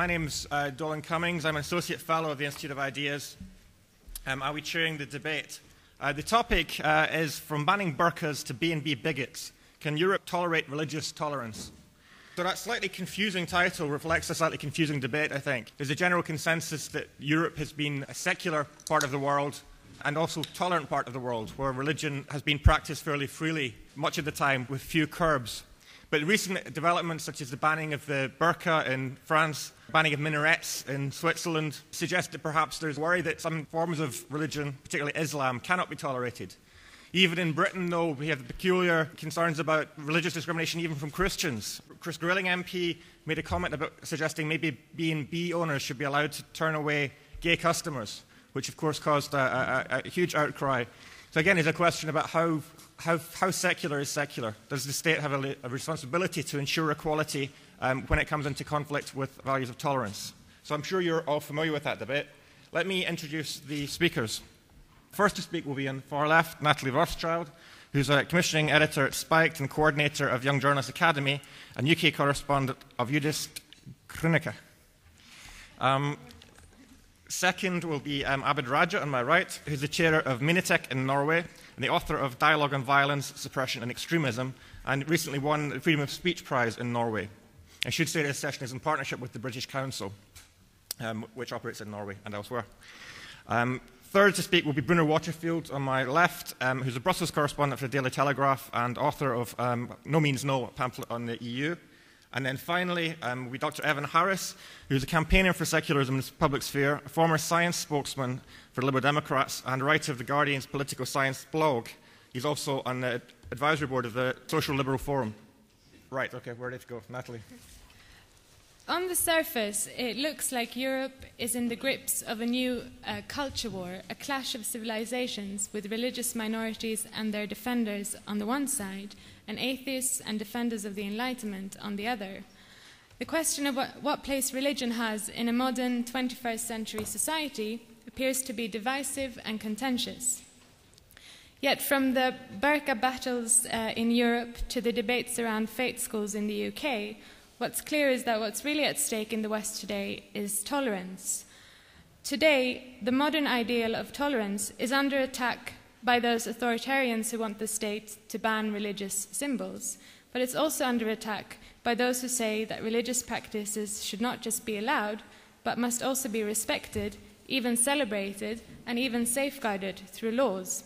My name's Dolan Cummings. I'm an Associate Fellow of the Institute of Ideas. I'll be chairing the debate. The topic is From Banning Burqas to B&B Bigots. Can Europe tolerate religious tolerance? So that slightly confusing title reflects a slightly confusing debate, I think. There's a general consensus that Europe has been a secular part of the world and also tolerant part of the world, where religion has been practiced fairly freely, much of the time with few curbs. But recent developments, such as the banning of the burqa in France, banning of minarets in Switzerland, suggest that perhaps there's worry that some forms of religion, particularly Islam, cannot be tolerated. Even in Britain, though, we have peculiar concerns about religious discrimination even from Christians. Chris Grayling MP made a comment about suggesting maybe B&B owners should be allowed to turn away gay customers, which of course caused a huge outcry. So again, it's a question about how secular is secular. Does the state have a responsibility to ensure equality when it comes into conflict with values of tolerance? So I'm sure you're all familiar with that debate. Let me introduce the speakers. First to speak will be on the far left, Nathalie Rothschild, who's a commissioning editor at Spiked and coordinator of Young Journalists Academy, and UK correspondent of Judist Krønike. Second will be Abid Raja on my right, who's the chair of Minotek in Norway and the author of Dialogue on Violence, Suppression and Extremism, and recently won the Freedom of Speech Prize in Norway. I should say this session is in partnership with the British Council, which operates in Norway and elsewhere. Third to speak will be Bruno Waterfield on my left, who's a Brussels correspondent for the Daily Telegraph and author of No Means No, a pamphlet on the EU. And then finally, we Dr. Evan Harris, who's a campaigner for secularism in the public sphere, a former science spokesman for the Liberal Democrats, and writer of the Guardian's political science blog. He's also on the advisory board of the Social Liberal Forum. Right, okay, where did it go? Natalie. On the surface, it looks like Europe is in the grips of a new culture war, a clash of civilizations with religious minorities and their defenders on the one side, and atheists and defenders of the Enlightenment on the other. The question of what place religion has in a modern 21st century society appears to be divisive and contentious. Yet from the burqa battles in Europe to the debates around faith schools in the UK, what's clear is that what's really at stake in the West today is tolerance. Today, the modern ideal of tolerance is under attack by those authoritarians who want the state to ban religious symbols, but it's also under attack by those who say that religious practices should not just be allowed, but must also be respected, even celebrated, and even safeguarded through laws.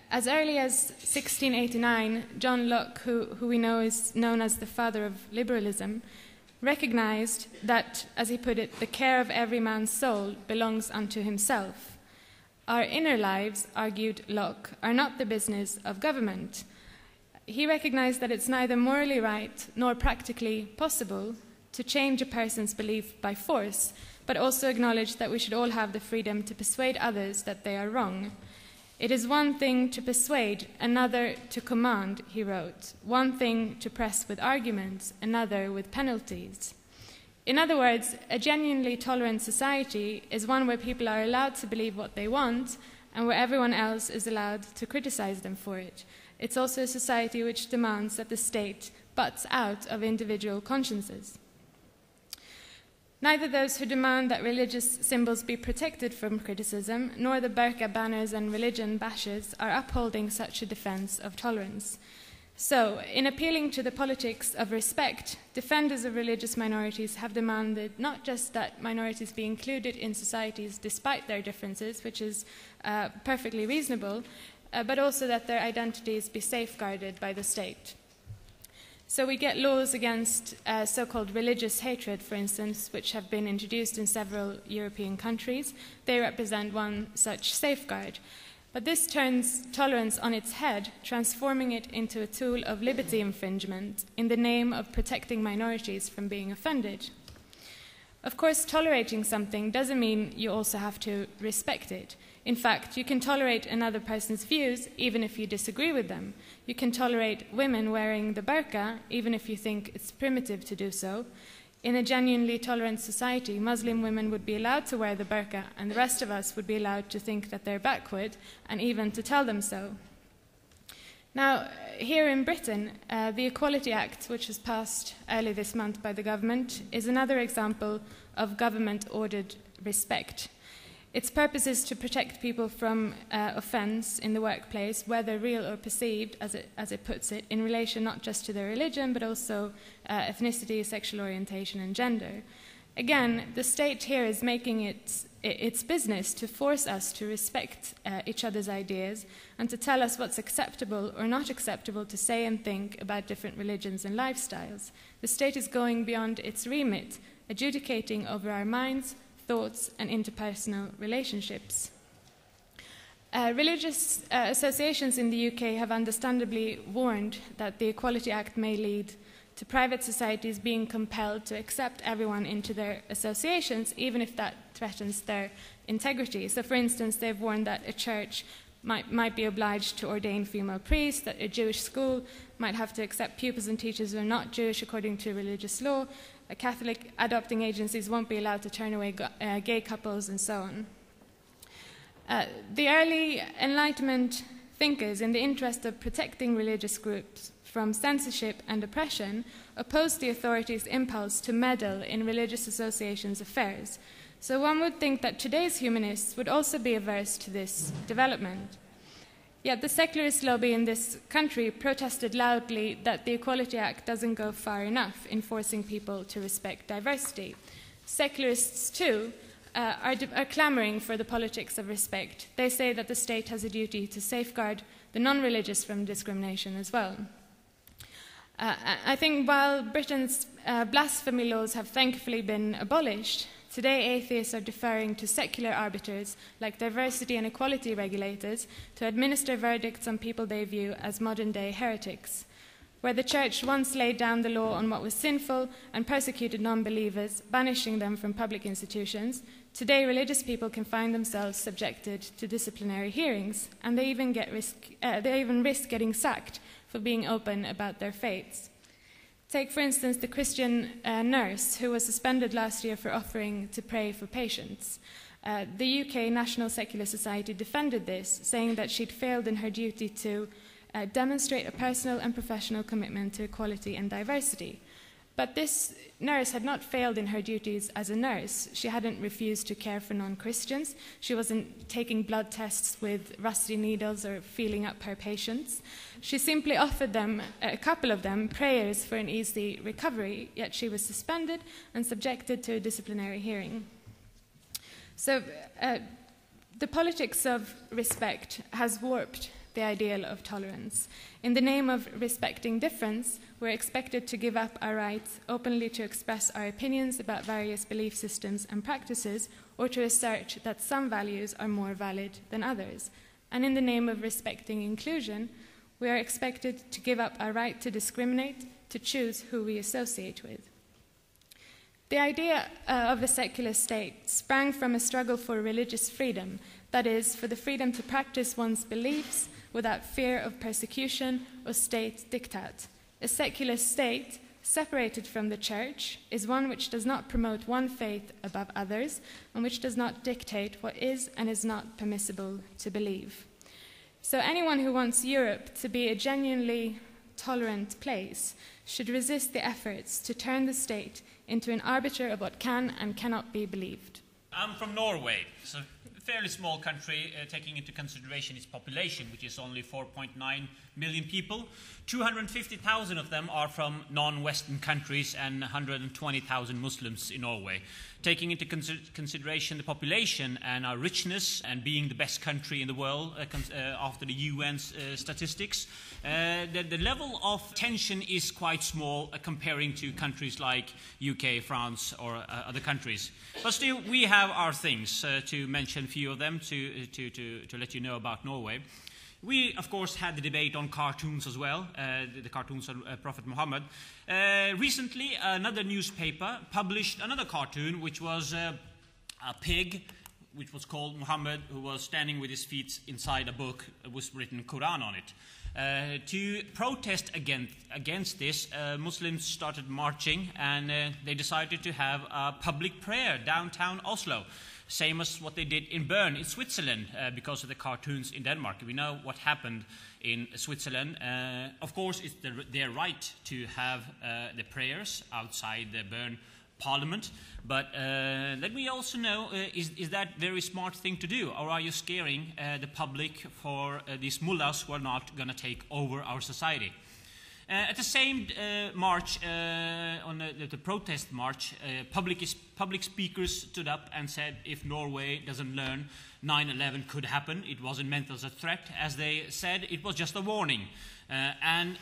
As early as 1689, John Locke, who we know is known as the father of liberalism, recognized that, as he put it, the care of every man's soul belongs unto himself. Our inner lives, argued Locke, are not the business of government. He recognized that it's neither morally right nor practically possible to change a person's belief by force, but also acknowledged that we should all have the freedom to persuade others that they are wrong. It is one thing to persuade, another to command, he wrote. One thing to press with arguments, another with penalties. In other words, a genuinely tolerant society is one where people are allowed to believe what they want and where everyone else is allowed to criticize them for it. It's also a society which demands that the state butts out of individual consciences. Neither those who demand that religious symbols be protected from criticism, nor the burqa banners and religion bashers are upholding such a defense of tolerance. So, in appealing to the politics of respect, defenders of religious minorities have demanded not just that minorities be included in societies despite their differences, which is perfectly reasonable, but also that their identities be safeguarded by the state. So we get laws against so-called religious hatred, for instance, which have been introduced in several European countries. They represent one such safeguard. But this turns tolerance on its head, transforming it into a tool of liberty infringement in the name of protecting minorities from being offended. Of course, tolerating something doesn't mean you also have to respect it. In fact, you can tolerate another person's views even if you disagree with them. You can tolerate women wearing the burqa even if you think it's primitive to do so. In a genuinely tolerant society, Muslim women would be allowed to wear the burqa, and the rest of us would be allowed to think that they're backward, and even to tell them so. Now, here in Britain, the Equality Act, which was passed early this month by the government, is another example of government-ordered respect. Its purpose is to protect people from offence in the workplace, whether real or perceived, as it puts it, in relation not just to their religion, but also ethnicity, sexual orientation, and gender. Again, the state here is making its business to force us to respect each other's ideas and to tell us what's acceptable or not acceptable to say and think about different religions and lifestyles. The state is going beyond its remit, adjudicating over our minds, thoughts, and interpersonal relationships. Religious associations in the UK have understandably warned that the Equality Act may lead to private societies being compelled to accept everyone into their associations, even if that threatens their integrity. So, for instance, they've warned that a church might be obliged to ordain female priests, that a Jewish school might have to accept pupils and teachers who are not Jewish according to religious law, Catholic adopting agencies won't be allowed to turn away gay couples, and so on. The early Enlightenment thinkers, in the interest of protecting religious groups from censorship and oppression, opposed the authorities' impulse to meddle in religious associations' affairs. So one would think that today's humanists would also be averse to this development. Yet the secularist lobby in this country protested loudly that the Equality Act doesn't go far enough in forcing people to respect diversity. Secularists, too, are clamouring for the politics of respect. They say that the state has a duty to safeguard the non-religious from discrimination as well. I think while Britain's blasphemy laws have thankfully been abolished, today atheists are deferring to secular arbiters like diversity and equality regulators to administer verdicts on people they view as modern-day heretics. Where the church once laid down the law on what was sinful and persecuted non-believers, banishing them from public institutions, today religious people can find themselves subjected to disciplinary hearings, and they even risk getting sacked for being open about their faiths. Take, for instance, the Christian nurse who was suspended last year for offering to pray for patients. The UK National Secular Society defended this, saying that she'd failed in her duty to demonstrate a personal and professional commitment to equality and diversity. But this nurse had not failed in her duties as a nurse. She hadn't refused to care for non-Christians. She wasn't taking blood tests with rusty needles or feeling up her patients. She simply offered them, a couple of them, prayers for an easy recovery, yet she was suspended and subjected to a disciplinary hearing. So the politics of respect has warped the ideal of tolerance. In the name of respecting difference, we're expected to give up our rights openly to express our opinions about various belief systems and practices, or to assert that some values are more valid than others. And in the name of respecting inclusion, we are expected to give up our right to discriminate, to choose who we associate with. The idea of a secular state sprang from a struggle for religious freedom, that is, for the freedom to practice one's beliefs without fear of persecution or state diktat. A secular state, separated from the church, is one which does not promote one faith above others and which does not dictate what is and is not permissible to believe. So anyone who wants Europe to be a genuinely tolerant place should resist the efforts to turn the state into an arbiter of what can and cannot be believed. I'm from Norway. It's a fairly small country, taking into consideration its population, which is only 4.9 million people. 250,000 of them are from non-Western countries and 120,000 Muslims in Norway. Taking into consideration the population and our richness and being the best country in the world after the UN's statistics, the level of tension is quite small comparing to countries like UK, France or other countries. But still, we have our things, to mention a few of them to let you know about Norway. We, of course, had the debate on cartoons as well, the cartoons of Prophet Muhammad. Recently, another newspaper published another cartoon, which was a pig, which was called Muhammad, who was standing with his feet inside a book that was written Quran on it. To protest against this, Muslims started marching, and they decided to have a public prayer downtown Oslo. same as what they did in Bern in Switzerland because of the cartoons in Denmark. We know what happened in Switzerland. Of course, it's their right to have the prayers outside the Bern Parliament, but let me also know, is that a very smart thing to do, or are you scaring the public for these mullahs who are not going to take over our society? At the same march, on the protest march, public speakers stood up and said if Norway doesn't learn, 9/11 could happen. It wasn't meant as a threat. As they said, it was just a warning. In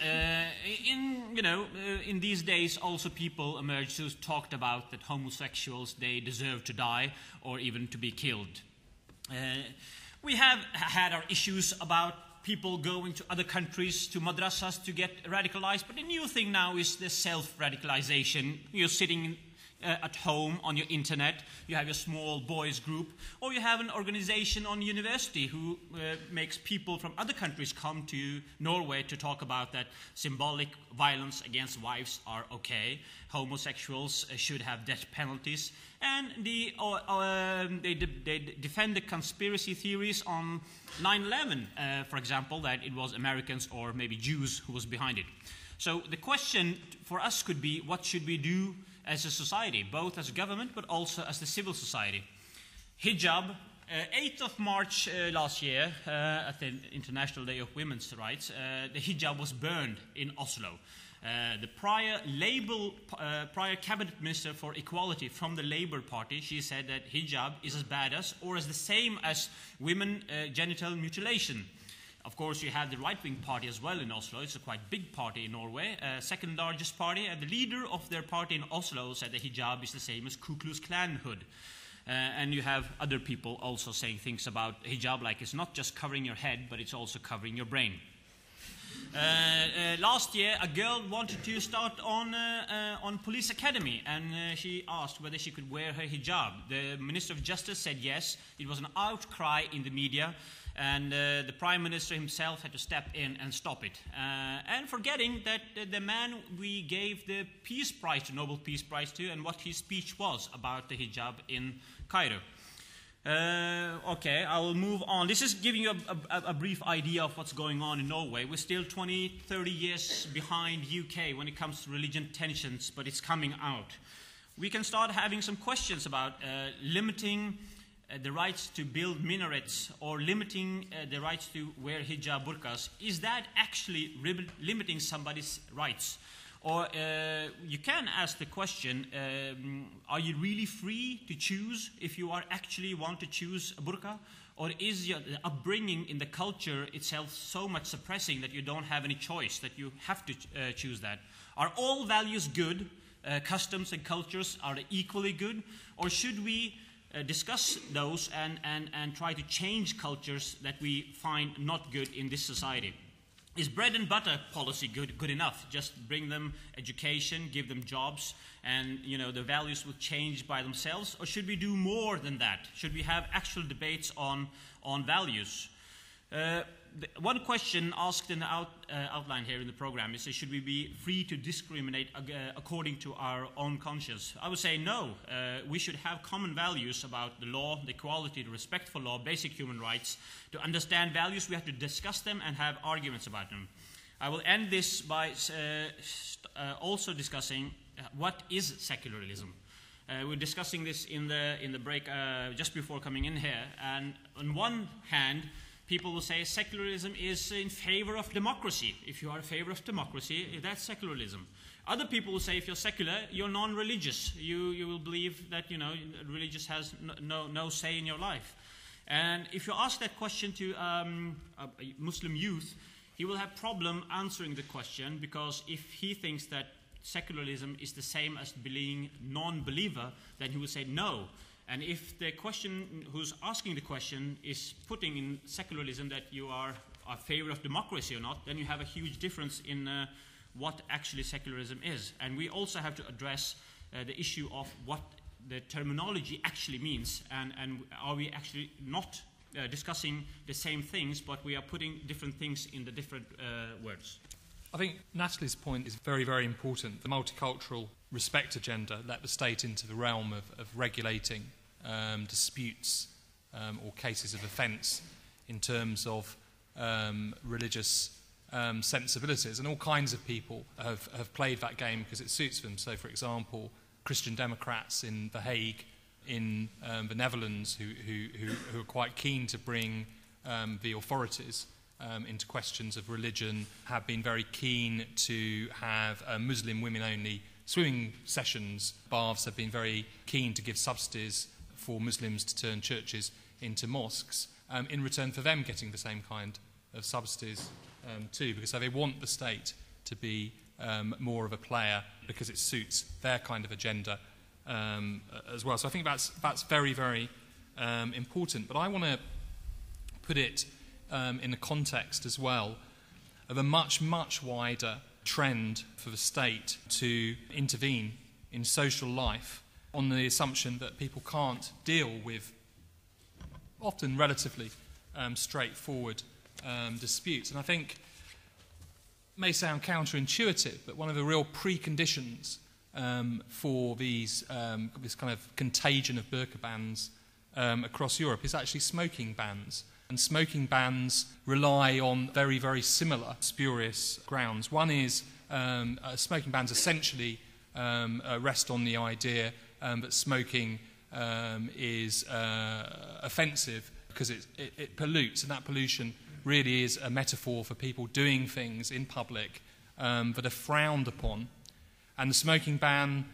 these days, also people emerged who talked about that homosexuals, they deserve to die or even to be killed. We have had our issues about people going to other countries, to madrasas, to get radicalized. But the new thing now is the self-radicalization. You're sitting at home on your internet, you have your small boys group, or you have an organization on university who makes people from other countries come to Norway to talk about that symbolic violence against wives are okay, homosexuals should have death penalties, and they defend the conspiracy theories on 9/11, for example, that it was Americans or maybe Jews who was behind it. So the question for us could be, what should we do as a society, both as a government but also as the civil society? Hijab, 8th of March last year, at the International Day of Women's Rights, the hijab was burned in Oslo. The prior cabinet minister for equality from the Labour Party, she said that hijab is as bad as or as the same as women genital mutilation. Of course, you have the right-wing party as well in Oslo. It's a quite big party in Norway, second largest party. And the leader of their party in Oslo said the hijab is the same as Ku Klux Klan hood. And you have other people also saying things about hijab, like it's not just covering your head, but it's also covering your brain. Last year, a girl wanted to start on police academy, and she asked whether she could wear her hijab. The Minister of Justice said yes. It was an outcry in the media, and the Prime Minister himself had to step in and stop it. And forgetting that the man we gave the Peace Prize, the Nobel Peace Prize to, and what his speech was about the hijab in Cairo. Okay, I will move on. This is giving you a brief idea of what's going on in Norway. We're still 20, 30 years behind UK when it comes to religion tensions, but it's coming out. We can start having some questions about limiting the rights to build minarets or limiting the rights to wear hijab burqas. Is that actually limiting somebody's rights? Or you can ask the question, are you really free to choose if you are actually want to choose a burqa? Or is your upbringing in the culture itself so much suppressing that you don't have any choice, that you have to choose that? Are all values good? Customs and cultures, are they equally good? Or should we discuss those and try to change cultures that we find not good in this society? Is bread and butter policy good enough? Just bring them education, give them jobs, and the values will change by themselves? Or should we do more than that? Should we have actual debates on values? One question asked in the outline here in the program is, should we be free to discriminate according to our own conscience? I would say no. We should have common values about the law, the equality, the respect for law, basic human rights. To understand values, we have to discuss them and have arguments about them. I will end this by also discussing what is secularism. We're discussing this in the break just before coming in here. And on one hand, people will say secularism is in favor of democracy. If you are in favor of democracy, that's secularism. Other people will say if you're secular, you're non-religious. You will believe that religious has no say in your life. And if you ask that question to a Muslim youth, he will have problem answering the question, because if he thinks that secularism is the same as being non-believer, then he will say no. And if the question who's asking the question is putting in secularism that you are a favor of democracy or not, then you have a huge difference in what actually secularism is. And we also have to address the issue of what the terminology actually means, and are we actually not discussing the same things, but we are putting different things in the different words. I think Nathalie's point is very, very important. The multicultural respect agenda let the state into the realm of regulating disputes or cases of offence in terms of religious sensibilities, and all kinds of people have played that game because it suits them. So, for example, Christian Democrats in The Hague, in the Netherlands, who are quite keen to bring the authorities into questions of religion, have been very keen to have Muslim women-only swimming sessions. Baths have been very keen to give subsidies for Muslims to turn churches into mosques, in return for them getting the same kind of subsidies too, because they want the state to be more of a player because it suits their kind of agenda as well. So I think that's very, very important. But I want to put it in the context as well of a much, much wider trend for the state to intervene in social life on the assumption that people can't deal with often relatively straightforward disputes. And I think it may sound counterintuitive, but one of the real preconditions for this kind of contagion of burqa bans across Europe is actually smoking bans. And smoking bans rely on very, very similar spurious grounds. One is smoking bans essentially rest on the idea that smoking is offensive because it pollutes, and that pollution really is a metaphor for people doing things in public that are frowned upon. And the smoking ban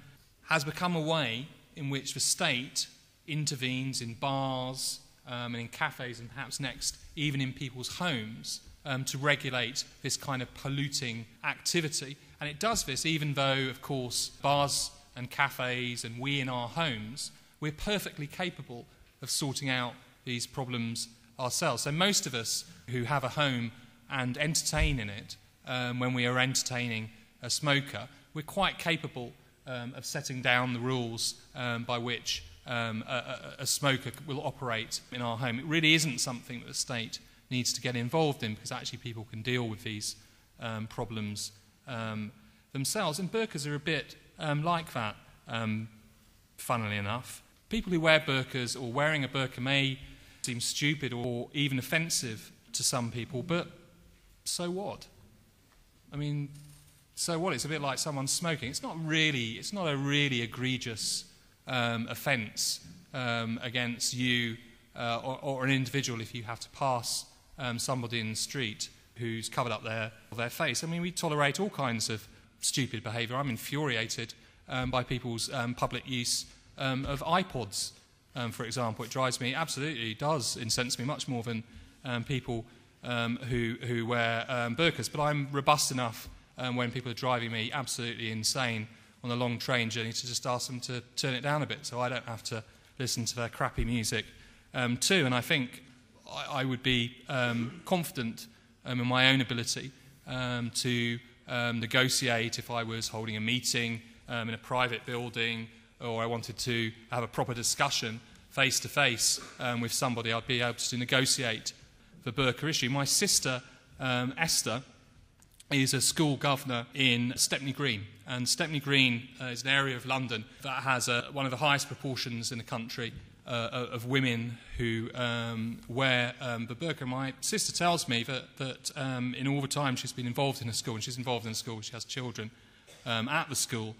has become a way in which the state intervenes in bars and in cafes, and perhaps next even in people's homes, to regulate this kind of polluting activity. And it does this even though, of course, bars and cafes and we in our homes, we're perfectly capable of sorting out these problems ourselves. So most of us who have a home and entertain in it, when we are entertaining a smoker, we're quite capable of setting down the rules by which a smoker will operate in our home. It really isn't something that the state needs to get involved in, because actually people can deal with these problems themselves. And burqas are a bit like that, funnily enough. People who wear burqas or wearing a burqa may seem stupid or even offensive to some people, but so what? I mean, so what? It's a bit like someone smoking. It's not a really egregious offence against you or an individual if you have to pass somebody in the street who's covered up their face. I mean, we tolerate all kinds of stupid behaviour. I'm infuriated by people's public use of iPods, for example. It does incense me much more than people who wear burqas. But I'm robust enough when people are driving me absolutely insane on a long train journey to just ask them to turn it down a bit so I don't have to listen to their crappy music too. And I think I would be confident in my own ability to negotiate if I was holding a meeting in a private building, or I wanted to have a proper discussion face-to-face with somebody. I'd be able to negotiate the burqa issue. My sister, Esther, is a school governor in Stepney Green. And Stepney Green is an area of London that has one of the highest proportions in the country of women who wear the burqa. My sister tells me that in all the time she's been involved in a school, and she's involved in a school, she has children at the school,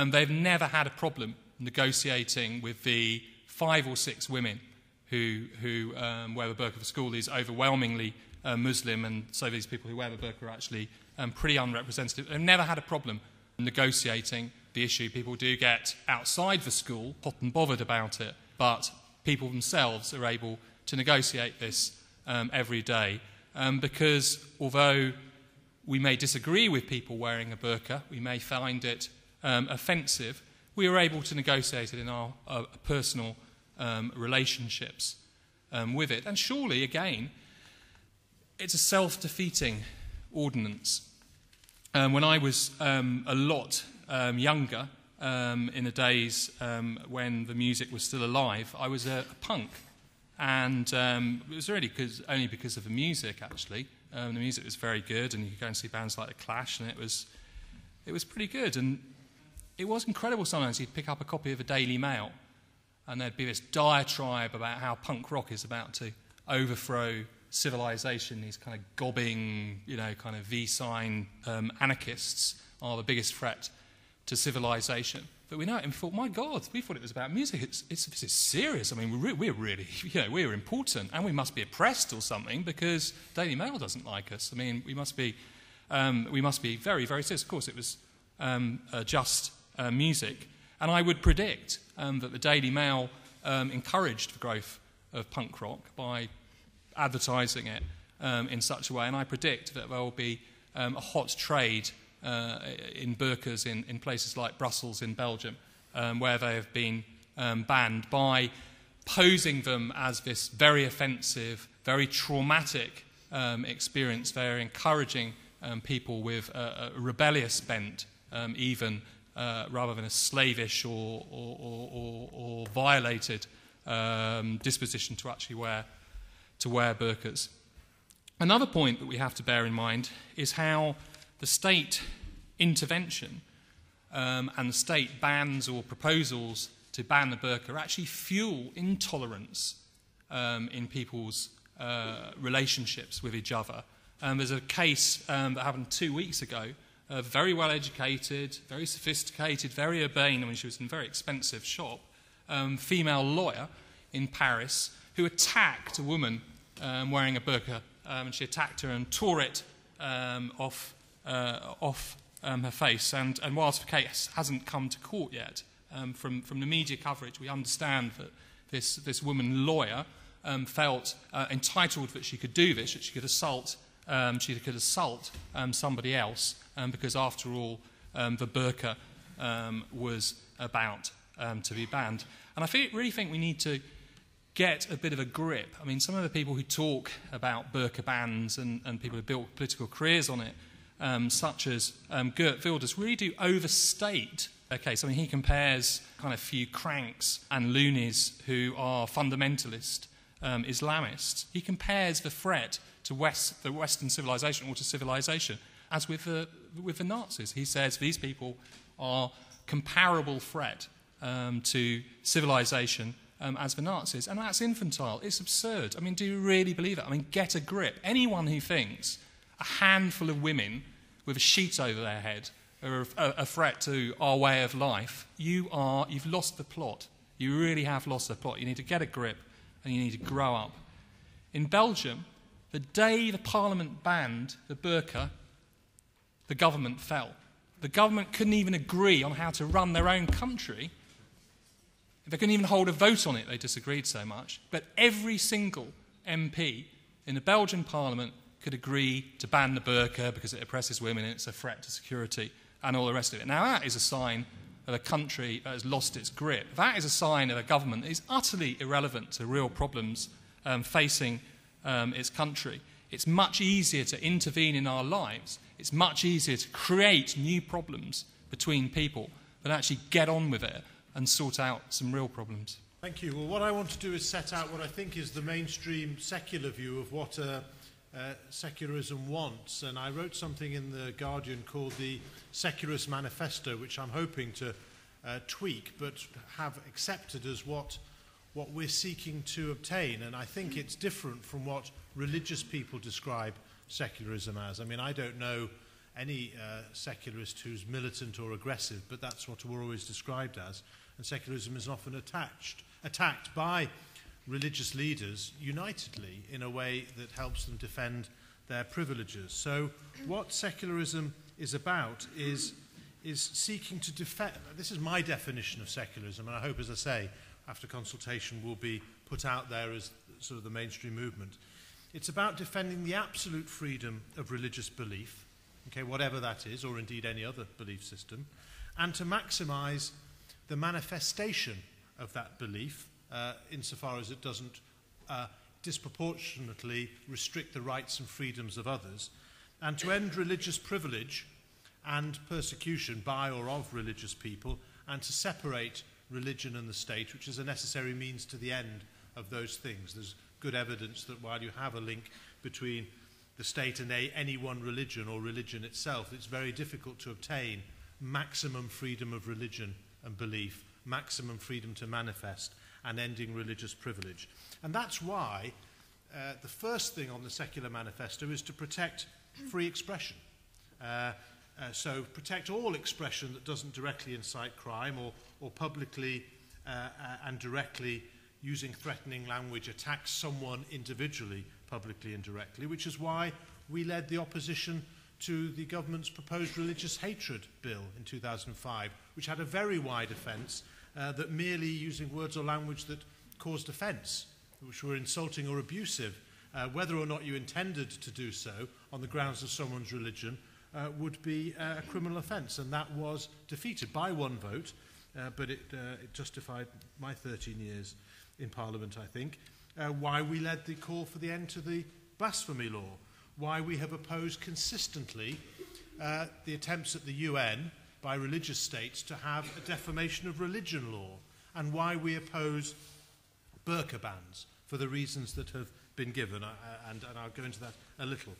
they've never had a problem negotiating with the 5 or 6 women who wear the burqa for school. These overwhelmingly Muslim, and so these people who wear the burqa are actually pretty unrepresentative. They've never had a problem negotiating the issue. People do get outside the school hot and bothered about it, but people themselves are able to negotiate this every day, because although we may disagree with people wearing a burqa, we may find it offensive, we are able to negotiate it in our personal relationships with it. And surely, again, it's a self-defeating ordinance. When I was a lot younger, in the days when the music was still alive, I was a punk. And it was really only because of the music, actually. The music was very good, and you could go and see bands like The Clash, and it was pretty good. And it was incredible sometimes. You'd pick up a copy of the Daily Mail, and there'd be this diatribe about how punk rock is about to overthrow civilization. These kind of gobbing, kind of V-sign anarchists are the biggest threat to civilization. But we know it, and we thought, my God, we thought it was about music. This is serious. I mean, we're really, we're important, and we must be oppressed or something because Daily Mail doesn't like us. I mean, we must be very, very serious. Of course, it was just music, and I would predict that the Daily Mail encouraged the growth of punk rock by advertising it in such a way, and I predict that there will be a hot trade in burqas in places like Brussels in Belgium, where they have been banned by posing them as this very offensive, very traumatic experience. They're encouraging people with a rebellious bent, even rather than a slavish or violated disposition to actually wear burqas. Another point that we have to bear in mind is how the state intervention and the state bans or proposals to ban the burqa actually fuel intolerance in people's relationships with each other. There's a case that happened 2 weeks ago, a very well-educated, very sophisticated, very urbane, I mean, she was in a very expensive shop, female lawyer in Paris who attacked a woman wearing a burqa, and she attacked her and tore it off her face. And whilst the case hasn't come to court yet, from the media coverage, we understand that this woman lawyer felt entitled that she could do this, that she could assault somebody else, because after all, the burqa was about to be banned. And I really think we need to get a bit of a grip. I mean, some of the people who talk about burqa bans and people who built political careers on it, such as Geert Wilders, really do overstate their case. I mean, he compares kind of few cranks and loonies who are fundamentalist Islamists. He compares the threat to the Western civilization or to civilization as with the Nazis. He says these people are comparable threat to civilization as the Nazis, and that's infantile. It's absurd. I mean, do you really believe it? I mean, get a grip. Anyone who thinks a handful of women with a sheet over their head are a threat to our way of life, you've lost the plot. You really have lost the plot. You need to get a grip, and you need to grow up. In Belgium, the day the parliament banned the burqa, the government fell. The government couldn't even agree on how to run their own country. They couldn't even hold a vote on it, they disagreed so much. But every single MP in the Belgian parliament could agree to ban the burqa because it oppresses women and it's a threat to security and all the rest of it. Now that is a sign of a country that has lost its grip. That is a sign of a government that is utterly irrelevant to real problems facing its country. It's much easier to intervene in our lives. It's much easier to create new problems between people than actually get on with it and sort out some real problems. Thank you. Well, what I want to do is set out what I think is the mainstream secular view of what secularism wants. And I wrote something in The Guardian called the Secularist Manifesto, which I'm hoping to tweak, but have accepted as what we're seeking to obtain. And I think it's different from what religious people describe secularism as. I mean, I don't know any secularist who's militant or aggressive, but that's what we're always described as. And secularism is often attacked by religious leaders unitedly in a way that helps them defend their privileges. So what secularism is about is seeking to defend. This is my definition of secularism, and I hope, as I say, after consultation will be put out there as sort of the mainstream movement. It's about defending the absolute freedom of religious belief, okay, whatever that is, or indeed any other belief system, and to maximise the manifestation of that belief insofar as it doesn't disproportionately restrict the rights and freedoms of others, and to end religious privilege and persecution by or of religious people, and to separate religion and the state, which is a necessary means to the end of those things. There's good evidence that while you have a link between the state and any one religion or religion itself, it's very difficult to obtain maximum freedom of religion and belief, maximum freedom to manifest, and ending religious privilege. And that's why the first thing on the Secular Manifesto is to protect free expression. So protect all expression that doesn't directly incite crime or publicly and directly, using threatening language, attacks someone individually, publicly and directly, which is why we led the opposition to the government's proposed religious hatred bill in 2005, which had a very wide offence that merely using words or language that caused offence, which were insulting or abusive, whether or not you intended to do so on the grounds of someone's religion, would be a criminal offence. And that was defeated by one vote, but it justified my 13 years in Parliament, I think. Why we led the call for the end to the blasphemy law, why we have opposed consistently the attempts at the UN by religious states to have a defamation of religion law, and why we oppose burqa bans for the reasons that have been given, and I'll go into that a little.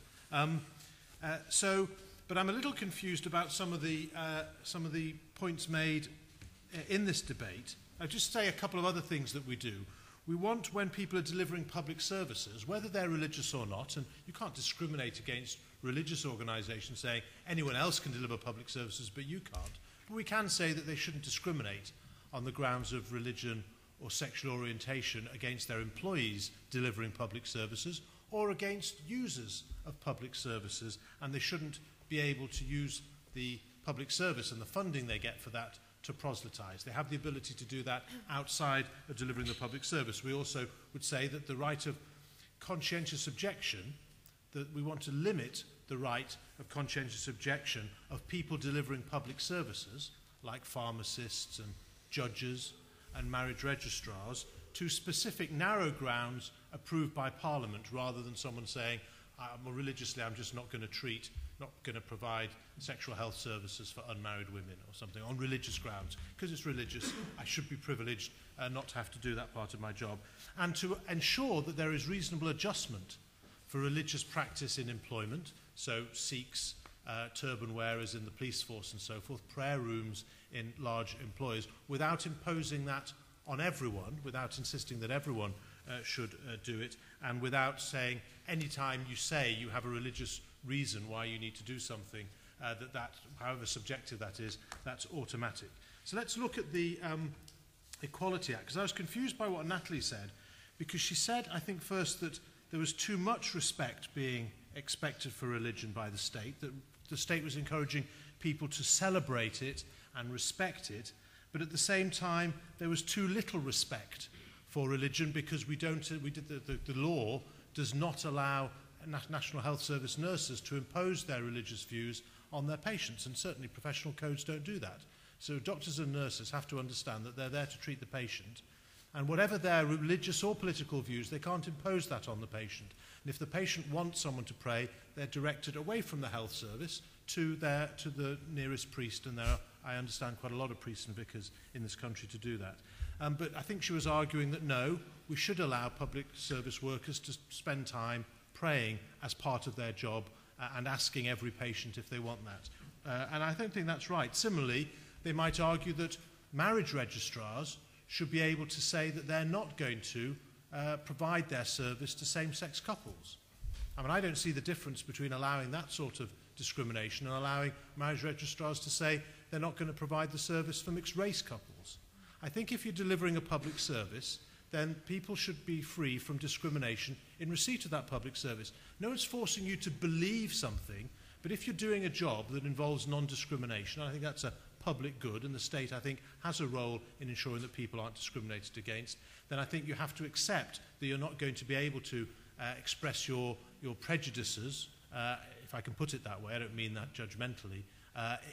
But I'm a little confused about some of the points made in this debate. I'll just say a couple of other things that we do. We want, when people are delivering public services, whether they're religious or not, and you can't discriminate against religious organisations saying anyone else can deliver public services but you can't, but we can say that they shouldn't discriminate on the grounds of religion or sexual orientation against their employees delivering public services or against users of public services, and they shouldn't be able to use the public service and the funding they get for that to proselytise. They have the ability to do that outside of delivering the public service. We also would say that the right of conscientious objection, that we want to limit the right of conscientious objection of people delivering public services, like pharmacists and judges and marriage registrars, to specific narrow grounds approved by Parliament, rather than someone saying, religiously I'm just not going to provide sexual health services for unmarried women or something on religious grounds. Because it's religious, I should be privileged not to have to do that part of my job. And to ensure that there is reasonable adjustment for religious practice in employment, so Sikhs, turban wearers in the police force and so forth, prayer rooms in large employers, without imposing that on everyone, without insisting that everyone should do it, and without saying any time you say you have a religious reason why you need to do something, that however subjective that is, that's automatic. So let's look at the Equality Act, because I was confused by what Nathalie said, because she said, I think first, that there was too much respect being expected for religion by the state, that the state was encouraging people to celebrate it and respect it, but at the same time there was too little respect for religion, because the law does not allow National Health Service nurses to impose their religious views on their patients, and certainly professional codes don't do that. So doctors and nurses have to understand that they're there to treat the patient, and whatever their religious or political views, they can't impose that on the patient. And if the patient wants someone to pray, they're directed away from the health service to the nearest priest, and there are, I understand, quite a lot of priests and vicars in this country to do that. But I think she was arguing that no, we should allow public service workers to spend time praying as part of their job and asking every patient if they want that. And I don't think that's right. Similarly, they might argue that marriage registrars should be able to say that they're not going to provide their service to same-sex couples. I mean, I don't see the difference between allowing that sort of discrimination and allowing marriage registrars to say they're not going to provide the service for mixed-race couples. I think if you're delivering a public service, then people should be free from discrimination in receipt of that public service. No one's forcing you to believe something, but if you're doing a job that involves non-discrimination, I think that's a public good, and the state, I think, has a role in ensuring that people aren't discriminated against, then I think you have to accept that you're not going to be able to express your prejudices, if I can put it that way, I don't mean that judgmentally,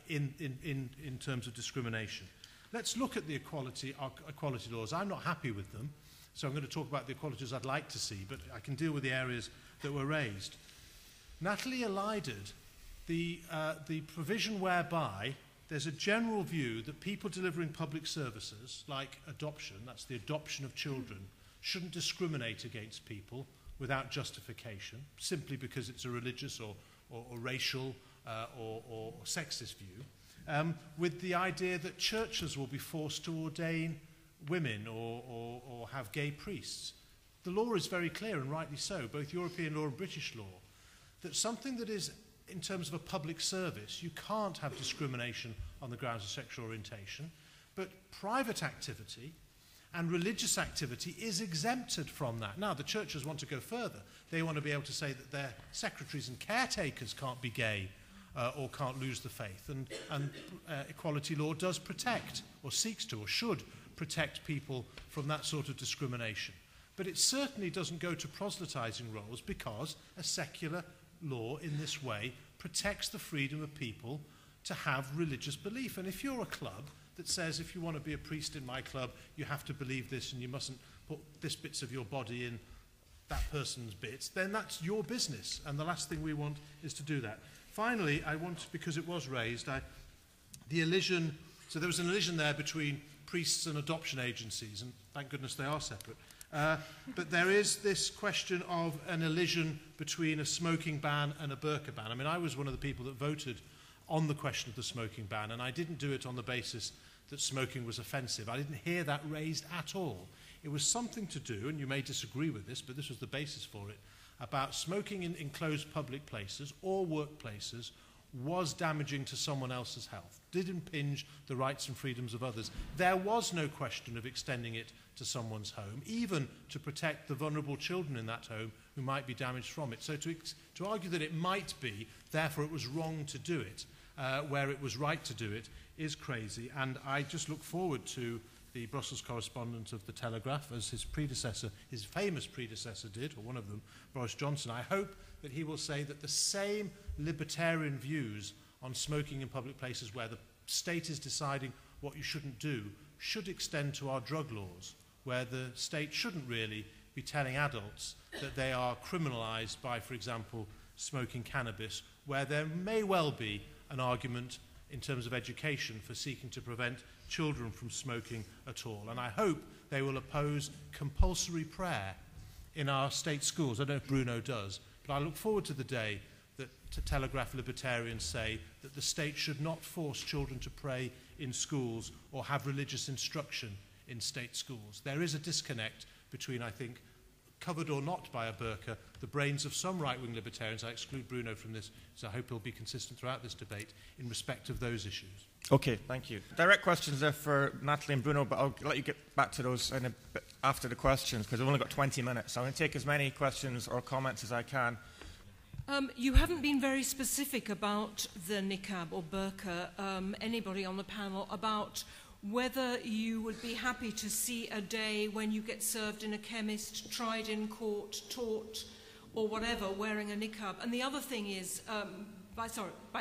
in terms of discrimination. Let's look at the equality laws. I'm not happy with them, so I'm going to talk about the equalities I'd like to see, but I can deal with the areas that were raised. Nathalie elided the provision whereby there's a general view that people delivering public services, like adoption, that's the adoption of children, shouldn't discriminate against people without justification, simply because it's a religious or racial or sexist view, with the idea that churches will be forced to ordain women or have gay priests. The law is very clear, and rightly so, both European law and British law, that something that is in terms of a public service, you can't have discrimination on the grounds of sexual orientation, but private activity and religious activity is exempted from that. Now, the churches want to go further. They want to be able to say that their secretaries and caretakers can't be gay or can't lose the faith. And equality law does protect, or seeks to, or should protect people from that sort of discrimination. But it certainly doesn't go to proselytizing roles, because a secular law in this way protects the freedom of people to have religious belief. And if you're a club that says, if you want to be a priest in my club, you have to believe this and you mustn't put this bits of your body in that person's bits, then that's your business. And the last thing we want is to do that. Finally, I want, because it was raised, the Elysian, so there was an Elysian there between priests and adoption agencies, and thank goodness they are separate. But there is this question of an Elysian between a smoking ban and a burqa ban. I mean, I was one of the people that voted on the question of the smoking ban, and I didn't do it on the basis that smoking was offensive. I didn't hear that raised at all. It was something to do, and you may disagree with this, but this was the basis for it, about smoking in enclosed public places or workplaces was damaging to someone else's health, did impinge the rights and freedoms of others. There was no question of extending it to someone's home, even to protect the vulnerable children in that home who might be damaged from it. So to argue that it might be, therefore it was wrong to do it, where it was right to do it, is crazy. And I just look forward to the Brussels correspondent of the Telegraph, as his predecessor, his famous predecessor did, or one of them, Boris Johnson. I hope that he will say that the same libertarian views on smoking in public places, where the state is deciding what you shouldn't do, should extend to our drug laws, where the state shouldn't really be telling adults that they are criminalised by, for example, smoking cannabis, where there may well be an argument in terms of education for seeking to prevent children from smoking at all. And I hope they will oppose compulsory prayer in our state schools. I don't know if Bruno does, but I look forward to the day that Telegraph libertarians say that the state should not force children to pray in schools or have religious instruction in state schools. There is a disconnect between, I think, covered or not by a burqa, the brains of some right-wing libertarians. I exclude Bruno from this, so I hope he'll be consistent throughout this debate in respect of those issues. Okay, thank you. Direct questions there for Nathalie and Bruno, but I'll let you get back to those in a bit after the questions, because we've only got 20 minutes. So I'm going to take as many questions or comments as I can. You haven't been very specific about the niqab or burqa, anybody on the panel, about whether you would be happy to see a day when you get served in a chemist, tried in court, taught, or whatever, wearing a niqab. And the other thing is, by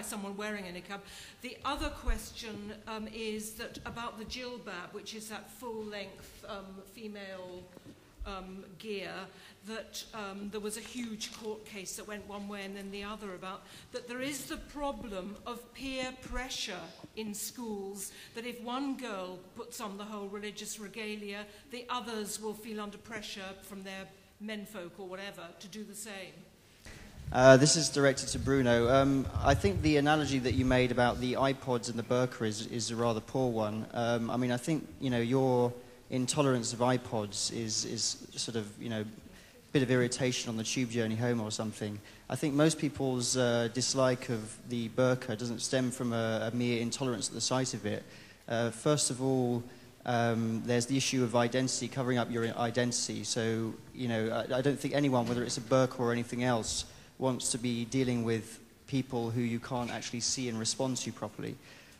someone wearing a niqab. The other question is that about the jilbab, which is that full-length female gear, that there was a huge court case that went one way and then the other about, that there is the problem of peer pressure in schools, that if one girl puts on the whole religious regalia, the others will feel under pressure from their menfolk or whatever to do the same. This is directed to Bruno. I think the analogy that you made about the iPods and the burqa is a rather poor one. I mean, I think, your intolerance of iPods is sort of, bit of irritation on the tube journey home or something. I think most people's dislike of the burqa doesn't stem from a mere intolerance at the sight of it. First of all, there's the issue of identity, covering up your identity. So, I don't think anyone, whether it's a burqa or anything else, wants to be dealing with people who you can't actually see and respond to properly.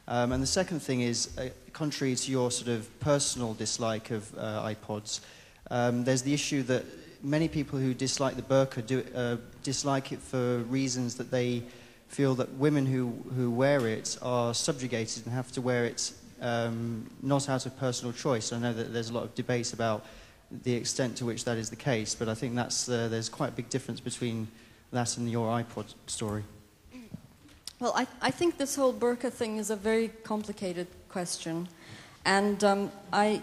And the second thing is, contrary to your sort of personal dislike of iPods, there's the issue that many people who dislike the burqa dislike it for reasons that they feel that women who wear it are subjugated and have to wear it not out of personal choice. I know that there's a lot of debates about the extent to which that is the case, but I think that's there's quite a big difference between that and your iPod story. Well, I think this whole burqa thing is a very complicated question, and I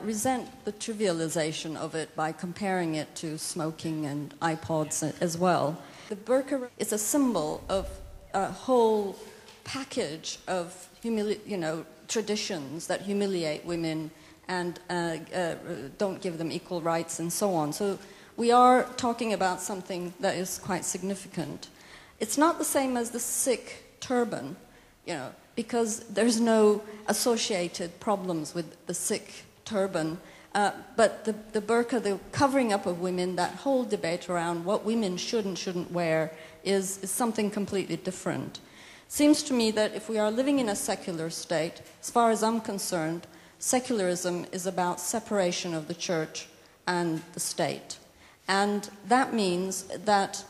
resent the trivialization of it by comparing it to smoking and iPods as well. The burqa is a symbol of a whole package of traditions that humiliate women and don't give them equal rights and so on. So we are talking about something that is quite significant. It's not the same as the Sikh turban, you know, because there's no associated problems with the Sikh turban. But the burqa, the covering up of women, that whole debate around what women should and shouldn't wear is something completely different. Seems to me that if we are living in a secular state, as far as I'm concerned, secularism is about separation of the church and the state. And that means that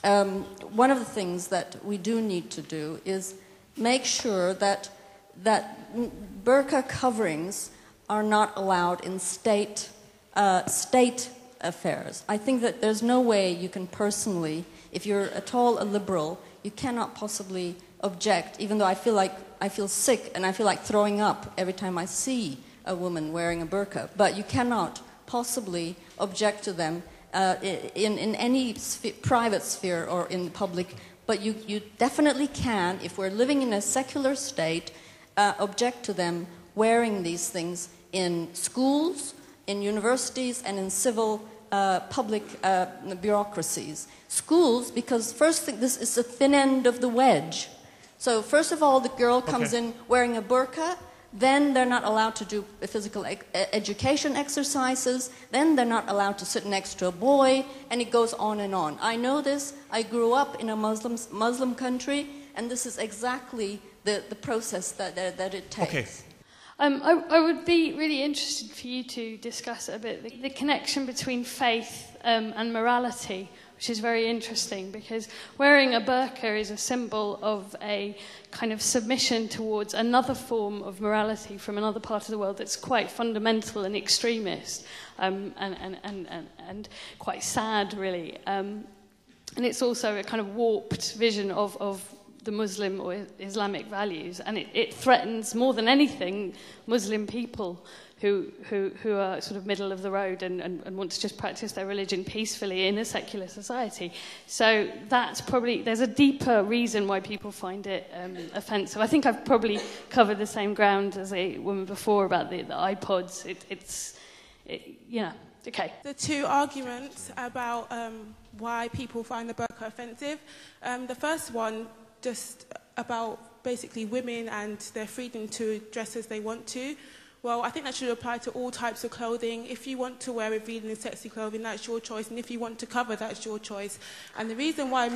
one of the things that we do need to do is make sure that burqa coverings are not allowed in state affairs. I think that there's no way you can personally, if you're at all a liberal, you cannot possibly object, even though I feel sick and I feel like throwing up every time I see a woman wearing a burqa. But you cannot possibly object to them in any private sphere or in public. But you definitely can, if we're living in a secular state, object to them wearing these things in schools, in universities, and in civil public bureaucracies. Schools, because first thing, this is the thin end of the wedge. So first of all, the girl comes in wearing a burqa, then they're not allowed to do physical education exercises, then they're not allowed to sit next to a boy, and it goes on and on. I know this. I grew up in a Muslim country, and this is exactly the process that it takes. Okay. I would be really interested for you to discuss a bit the connection between faith and morality, which is very interesting because wearing a burqa is a symbol of a kind of submission towards another form of morality from another part of the world that's quite fundamental and extremist and quite sad, really. And it's also a kind of warped vision of the Muslim or Islamic values, and it threatens more than anything Muslim people who are sort of middle of the road and want to just practice their religion peacefully in a secular society. So that's probably, there's a deeper reason why people find it offensive. I think I've probably covered the same ground as a woman before about the iPods. Okay. The two arguments about why people find the burqa offensive. The first one, just about basically women and their freedom to dress as they want to. Well, I think that should apply to all types of clothing. If you want to wear revealing and sexy clothing, that's your choice. And if you want to cover, that's your choice. And the reason why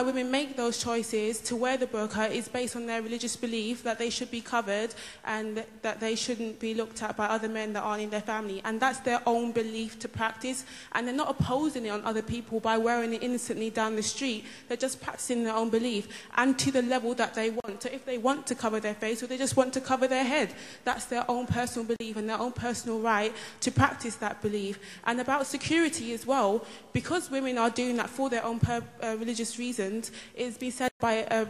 women make those choices to wear the burqa is based on their religious belief that they should be covered and that they shouldn't be looked at by other men that aren't in their family. And that's their own belief to practice. And they're not opposing it on other people by wearing it innocently down the street. They're just practicing their own belief and to the level that they want. So if they want to cover their face or they just want to cover their head, that's their own personal belief and their own personal right to practice that belief. And about security as well, because women are doing that for their own religious reasons, it's been said by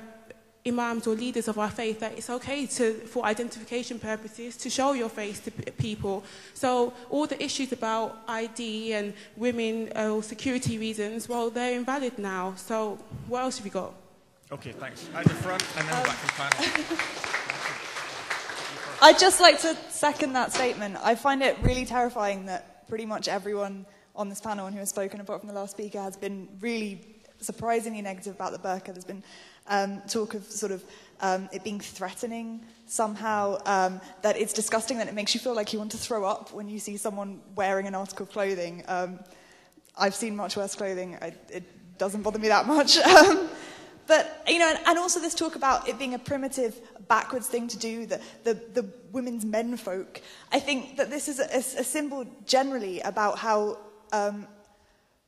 imams or leaders of our faith that it's okay for identification purposes to show your face to people. So all the issues about ID and women or security reasons, well, they're invalid now. So what else have you got? Okay, thanks. At the front and then back to the panel. I'd just like to second that statement. I find it really terrifying that pretty much everyone on this panel and who has spoken, apart from the last speaker, has been really surprisingly negative about the burqa. There's been talk of sort of it being threatening somehow, that it's disgusting, that it makes you feel like you want to throw up when you see someone wearing an article of clothing. I've seen much worse clothing. It doesn't bother me that much. But, you know, and also this talk about it being a primitive, backwards thing to do, the women's menfolk. I think that this is a symbol generally about how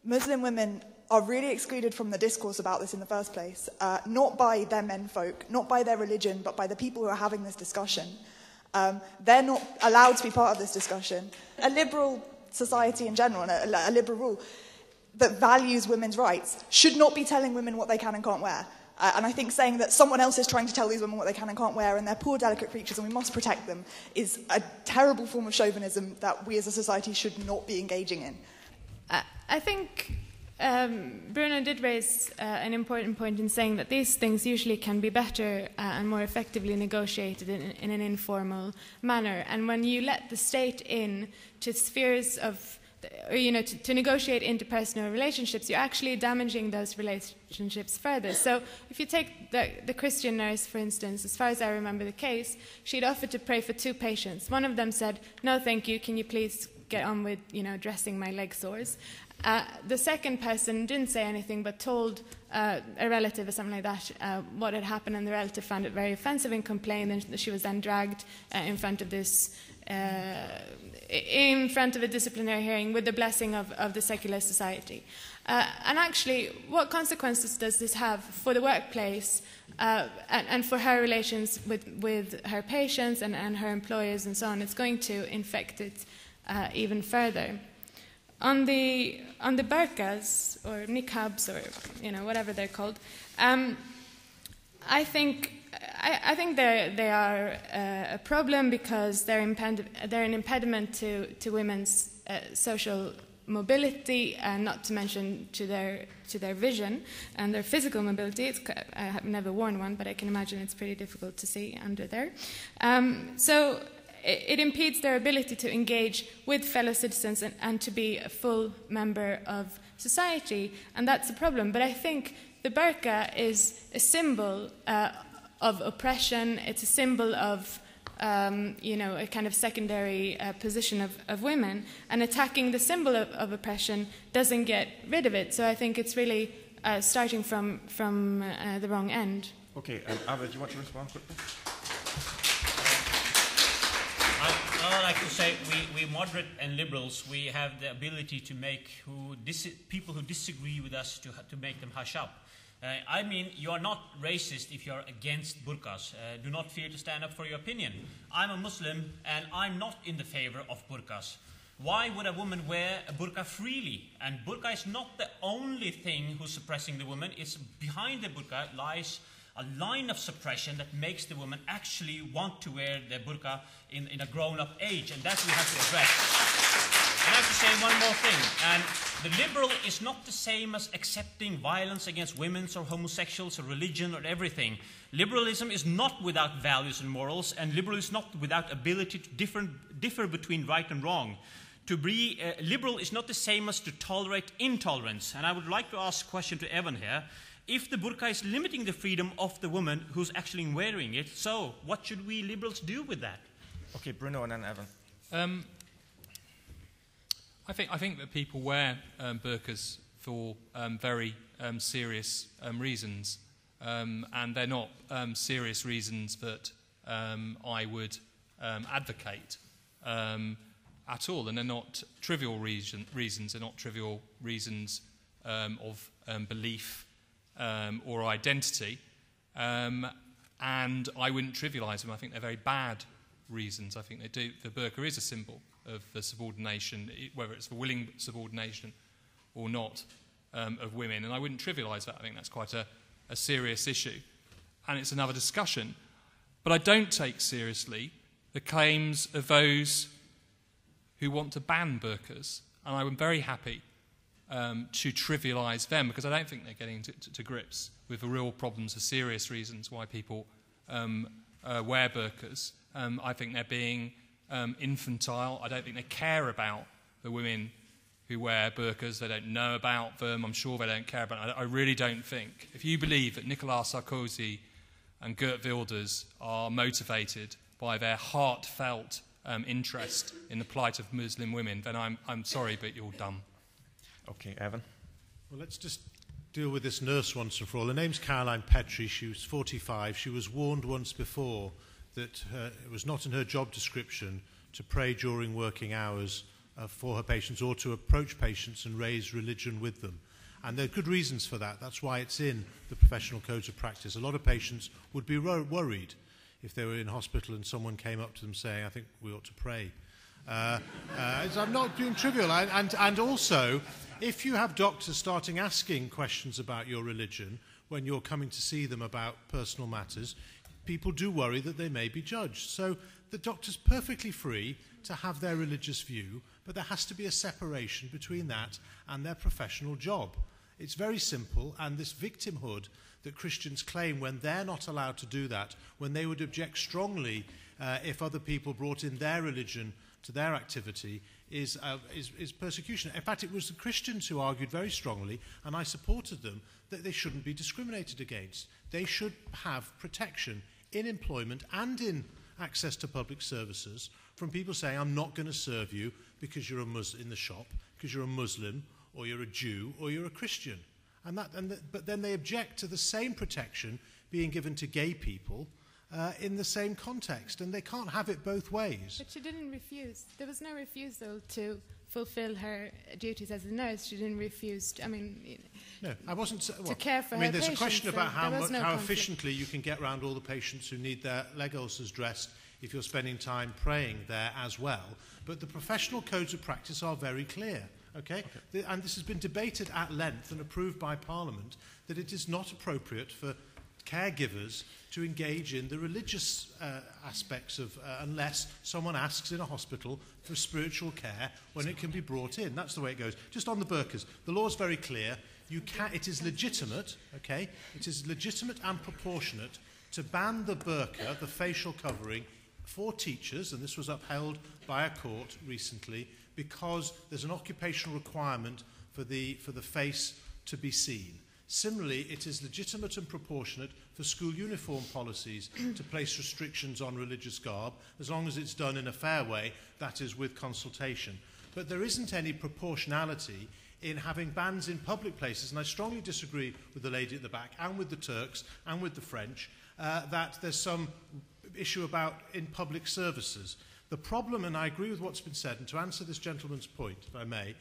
Muslim women are really excluded from the discourse about this in the first place, not by their menfolk, not by their religion, but by the people who are having this discussion. They're not allowed to be part of this discussion. A liberal society in general, and a liberal rule that values women's rights, should not be telling women what they can and can't wear. And I think saying that someone else is trying to tell these women what they can and can't wear, and they're poor, delicate creatures, and we must protect them, is a terrible form of chauvinism that we as a society should not be engaging in. I think Bruno did raise an important point in saying that these things usually can be better and more effectively negotiated in an informal manner. And when you let the state in to spheres of, or, to negotiate interpersonal relationships, you're actually damaging those relationships further. So if you take the Christian nurse, for instance, as far as I remember the case, she'd offered to pray for 2 patients. One of them said, "No, thank you, can you please get on with, dressing my leg sores?" The second person didn't say anything but told a relative or something like that what had happened, and the relative found it very offensive and complained, and she was then dragged in front of a disciplinary hearing with the blessing of the secular society. And actually, what consequences does this have for the workplace and for her relations with her patients and her employers and so on? It's going to infect it even further. On the burqas or niqabs or whatever they're called, I think they are a problem because they're an impediment to women's social mobility, and not to mention to their vision and their physical mobility. I have never worn one, but I can imagine it's pretty difficult to see under there. So it impedes their ability to engage with fellow citizens and to be a full member of society, and that's a problem. But I think the burqa is a symbol of oppression. It's a symbol of a kind of secondary position of women, and attacking the symbol of oppression doesn't get rid of it. So I think it's really starting from the wrong end. Okay, Abid, do you want to respond quickly? I like to say we moderate and liberals, we have the ability to make people who disagree with us to make them hush up. I mean, you are not racist if you are against burqas. Do not fear to stand up for your opinion. I'm a Muslim and I'm not in the favor of burqas. Why would a woman wear a burqa freely? And burqa is not the only thing who's suppressing the woman. It's behind the burqa lies a line of suppression that makes the woman actually want to wear the burqa in a grown-up age, and that we have to address. And I have to say one more thing, and the liberal is not the same as accepting violence against women or homosexuals or religion or everything. Liberalism is not without values and morals, and liberal is not without ability to differ between right and wrong. To be liberal is not the same as to tolerate intolerance. And I would like to ask a question to Evan here. If the burqa is limiting the freedom of the woman who's actually wearing it, so what should we liberals do with that? Okay, Bruno and then Evan. I think that people wear burqas for very serious reasons, and they're not serious reasons that I would advocate at all, and they're not trivial reasons. They're not trivial reasons of belief or identity, and I wouldn't trivialise them. I think they're very bad reasons. I think they do. The burqa is a symbol of the subordination, whether it's the willing subordination or not, of women, and I wouldn't trivialise that. I think that's quite a serious issue, and it's another discussion. But I don't take seriously the claims of those who want to ban burqas, and I'm very happy to trivialise them, because I don't think they're getting to grips with the real problems, the serious reasons why people wear burqas. I think they're being infantile. I don't think they care about the women who wear burqas. They don't know about them. I'm sure they don't care about them. I really don't think. If you believe that Nicolas Sarkozy and Geert Wilders are motivated by their heartfelt interest in the plight of Muslim women, then I'm sorry, but you're dumb. Okay, Evan. Well, let's just deal with this nurse once and for all. Her name's Caroline Petrie. She was 45. She was warned once before that it was not in her job description to pray during working hours for her patients or to approach patients and raise religion with them. And there are good reasons for that. That's why it's in the professional codes of practice. A lot of patients would be worried if they were in hospital and someone came up to them saying, I think we ought to pray. I'm not being trivial. And also, if you have doctors starting asking questions about your religion when you're coming to see them about personal matters, people do worry that they may be judged. So the doctor's perfectly free to have their religious view, but there has to be a separation between that and their professional job. It's very simple, and this victimhood that Christians claim when they're not allowed to do that, when they would object strongly if other people brought in their religion to their activity, is persecution. In fact, it was the Christians who argued very strongly, and I supported them, that they shouldn't be discriminated against. They should have protection in employment and in access to public services from people saying, I'm not going to serve you because you're a Muslim in the shop, because you're a Muslim, or you're a Jew, or you're a Christian. But then they object to the same protection being given to gay people in the same context, and they can't have it both ways. But she didn't refuse. There was no refusal to fulfill her duties as a nurse. She didn't refuse. No, I wasn't. To care for her there's patients, a question about how efficiently you can get around all the patients who need their leg ulcers dressed if you're spending time praying there as well. But the professional codes of practice are very clear. Okay? And this has been debated at length and approved by Parliament, that it is not appropriate for caregivers to engage in the religious aspects of, unless someone asks in a hospital for spiritual care when it can be brought in. That's the way it goes. Just on the burqas, the law is very clear. It is legitimate, okay? It is legitimate and proportionate to ban the burqa, the facial covering, for teachers, and this was upheld by a court recently, because there's an occupational requirement for the face to be seen. Similarly, it is legitimate and proportionate for school uniform policies to place restrictions on religious garb, as long as it's done in a fair way, that is, with consultation. But there isn't any proportionality in having bans in public places, and I strongly disagree with the lady at the back, and with the Turks, and with the French, that there's some issue about in public services. The problem, and I agree with what's been said, and to answer this gentleman's point, if I may,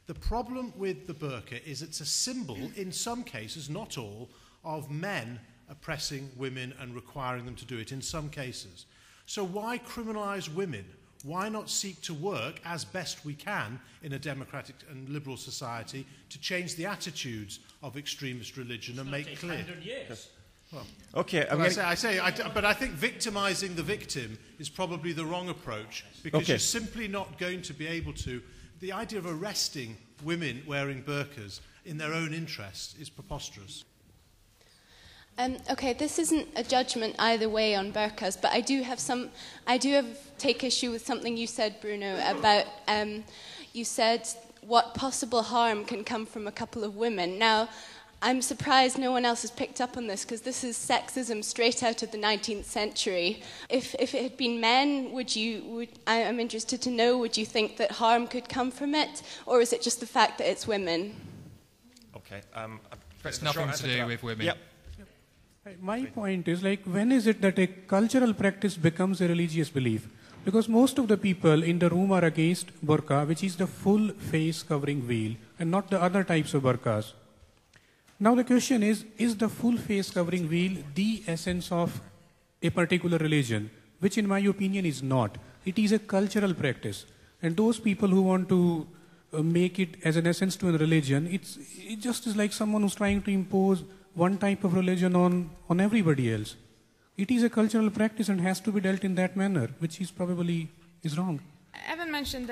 the problem with the burqa is it's a symbol, in some cases, not all, of men oppressing women and requiring them to do it, in some cases. So why criminalise women? Why not seek to work as best we can in a democratic and liberal society to change the attitudes of extremist religion and make clear? 100 years. Well, okay, but I think victimising the victim is probably the wrong approach, because you're simply not going to be able to. The idea of arresting women wearing burqas in their own interest is preposterous. Okay, this isn't a judgment either way on burqas, but I do take issue with something you said, Bruno, about you said what possible harm can come from a couple of women. Now, I'm surprised no one else has picked up on this, because this is sexism straight out of the 19th century. If it had been men, I'm interested to know, would you think that harm could come from it, or is it just the fact that it's women? Okay. It's nothing to do with women. Yep. My point is, when is it that a cultural practice becomes a religious belief? Because most of the people in the room are against burqa, which is the full face covering veil, and not the other types of burqas. Now the question is the full face covering veil the essence of a particular religion? Which in my opinion is not. It is a cultural practice. And those people who want to make it as an essence to a religion, it just is like someone who's trying to impose one type of religion on everybody else. It is a cultural practice and has to be dealt in that manner, which is probably wrong. Evan mentioned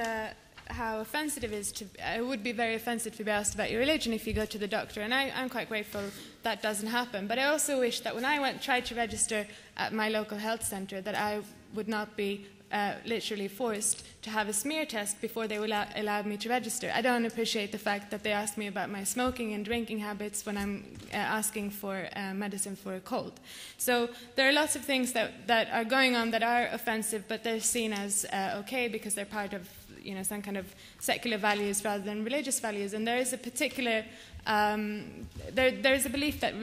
how offensive it is it would be very offensive to be asked about your religion if you go to the doctor, and I'm quite grateful that doesn't happen. But I also wish that when I tried to register at my local health centre, that I would not be literally forced to have a smear test before they will allow me to register. I don't appreciate the fact that they ask me about my smoking and drinking habits when I'm asking for medicine for a cold. So there are lots of things that are going on that are offensive, but they're seen as okay because they're part of some kind of secular values rather than religious values. And there is a particular there is a belief that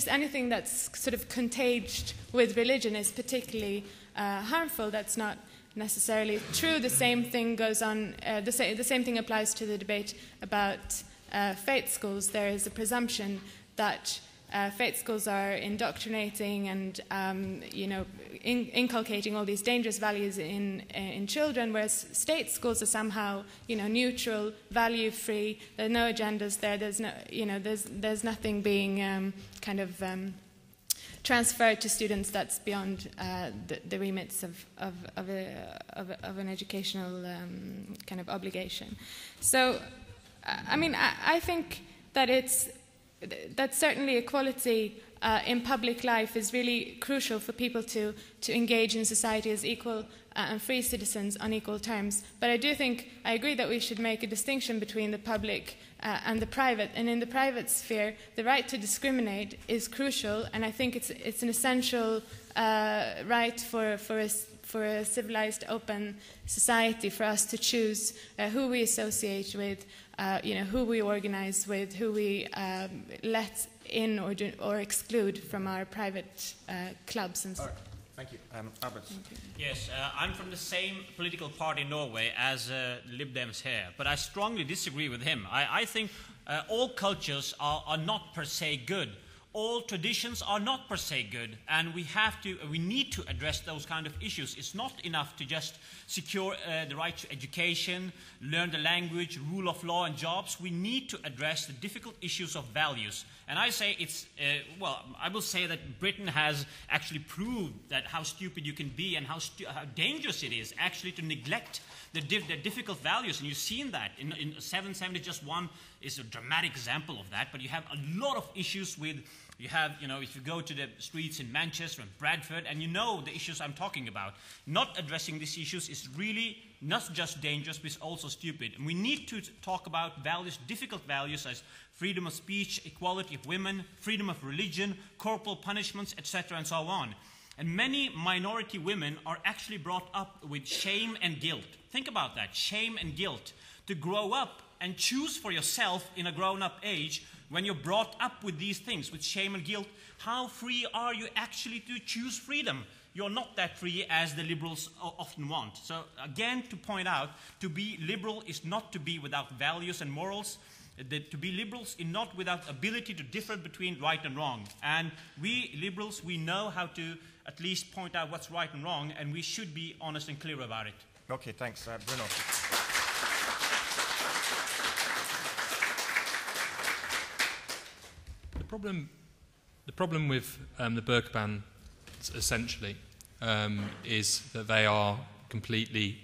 anything that's sort of contaged with religion is particularly harmful. That's not necessarily true. The same thing goes on. The same thing applies to the debate about faith schools. There is a presumption that faith schools are indoctrinating and inculcating all these dangerous values in children, whereas state schools are somehow neutral, value-free. There are no agendas there. There's no there's nothing being transferred to students, that's beyond the remits of an educational kind of obligation. So, I mean, I think that certainly equality in public life is really crucial for people to engage in society as equal and free citizens on equal terms. But I agree that we should make a distinction between the public and the private. And in the private sphere, the right to discriminate is crucial, and I think it's an essential right for a civilized, open society for us to choose who we associate with, who we organize with, who we let in or exclude from our private clubs and so. Right. Thank you. Abid. Yes, I'm from the same political party in Norway as Lib Dems here, but I strongly disagree with him. I think all cultures are not per se good. All traditions are not per se good, and we need to address those kind of issues. It's not enough to just secure the right to education, learn the language, rule of law and jobs. We need to address the difficult issues of values. And I say I will say that Britain has actually proved that how stupid you can be and how dangerous it is actually to neglect the difficult values. And you've seen that. In 770, just one is a dramatic example of that. But you have a lot of issues with, if you go to the streets in Manchester and Bradford, and you know the issues I'm talking about. Not addressing these issues is really not just dangerous, but it's also stupid. And we need to talk about values, difficult values as freedom of speech, equality of women, freedom of religion, corporal punishments, etc., and so on. And many minority women are actually brought up with shame and guilt. Think about that, shame and guilt. To grow up and choose for yourself in a grown-up age, when you're brought up with these things, with shame and guilt, how free are you actually to choose freedom? You're not that free as the liberals often want. So again, to point out, to be liberal is not to be without values and morals. To be liberals is not without ability to differ between right and wrong. And we liberals, we know how to at least point out what's right and wrong, and we should be honest and clear about it. Okay, thanks. Bruno. The problem with the burqa ban, essentially, is that they are completely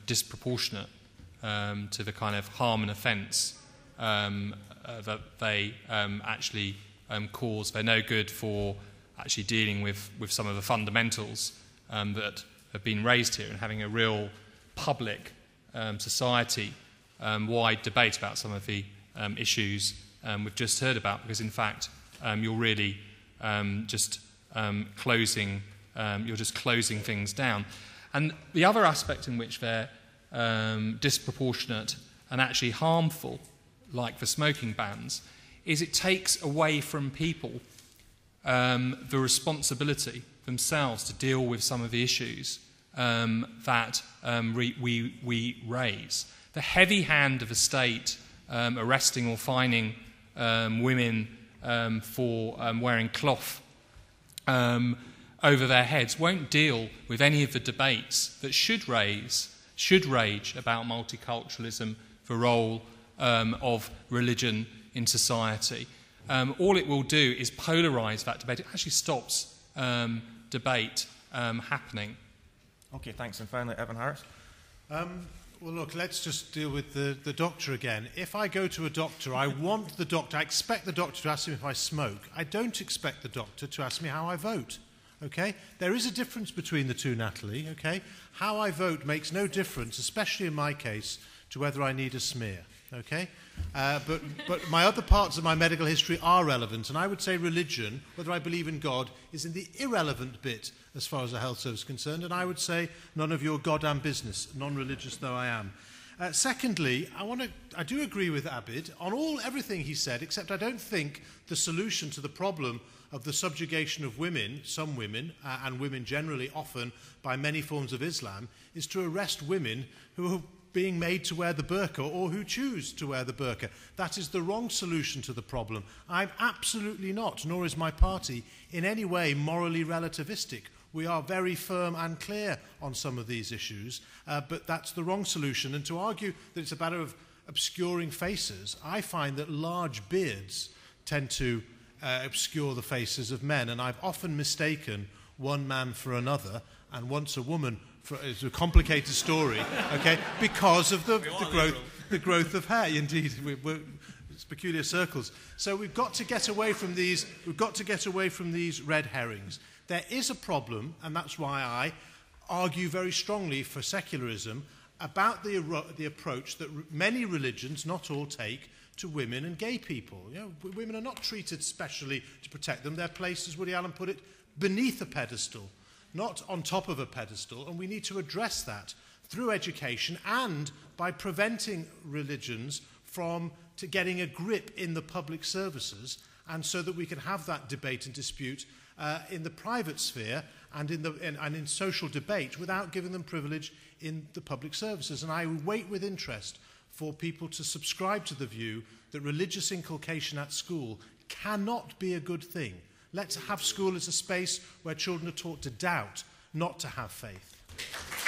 disproportionate to the kind of harm and offence that they actually cause. They're no good for actually dealing with some of the fundamentals that have been raised here and having a real public society-wide debate about some of the issues we've just heard about, because in fact you're really just closing things down. And the other aspect in which they're disproportionate and actually harmful, like the smoking bans, is it takes away from people the responsibility themselves to deal with some of the issues that we raise. The heavy hand of a state arresting or fining women for wearing cloth over their heads won't deal with any of the debates that should rage about multiculturalism, the role of religion in society. All it will do is polarise that debate. It actually stops debate happening. Okay, thanks. And finally, Evan Harris. Well, look, let's just deal with the doctor again. If I go to a doctor, I expect the doctor to ask me if I smoke. I don't expect the doctor to ask me how I vote. Okay? There is a difference between the two, Nathalie. Okay? How I vote makes no difference, especially in my case, to whether I need a smear. Okay? But my other parts of my medical history are relevant, and I would say religion, whether I believe in God, is in the irrelevant bit as far as the health service is concerned, and I would say none of your goddamn business, non-religious though I am. Secondly, I do agree with Abid on everything he said, except I don't think the solution to the problem of the subjugation of women, some women, and women generally often by many forms of Islam, is to arrest women who are being made to wear the burqa or who choose to wear the burqa. That is the wrong solution to the problem. I'm absolutely not, nor is my party, in any way morally relativistic. We are very firm and clear on some of these issues, but that's the wrong solution. And to argue that it's a matter of obscuring faces, I find that large beards tend to obscure the faces of men. And I've often mistaken one man for another, and once a woman for, it's a complicated story, okay, because of the growth of hair. Indeed, it's peculiar circles. So we've got to get away from these. We've got to get away from these red herrings. There is a problem, and that's why I argue very strongly for secularism about the approach that many religions, not all, take to women and gay people. You know, women are not treated specially to protect them. They're placed, as Woody Allen put it, beneath a pedestal, not on top of a pedestal, and we need to address that through education and by preventing religions from getting a grip in the public services, and so that we can have that debate and dispute in the private sphere and in social debate without giving them privilege in the public services. And I wait with interest for people to subscribe to the view that religious inculcation at school cannot be a good thing. Let's have school as a space where children are taught to doubt, not to have faith.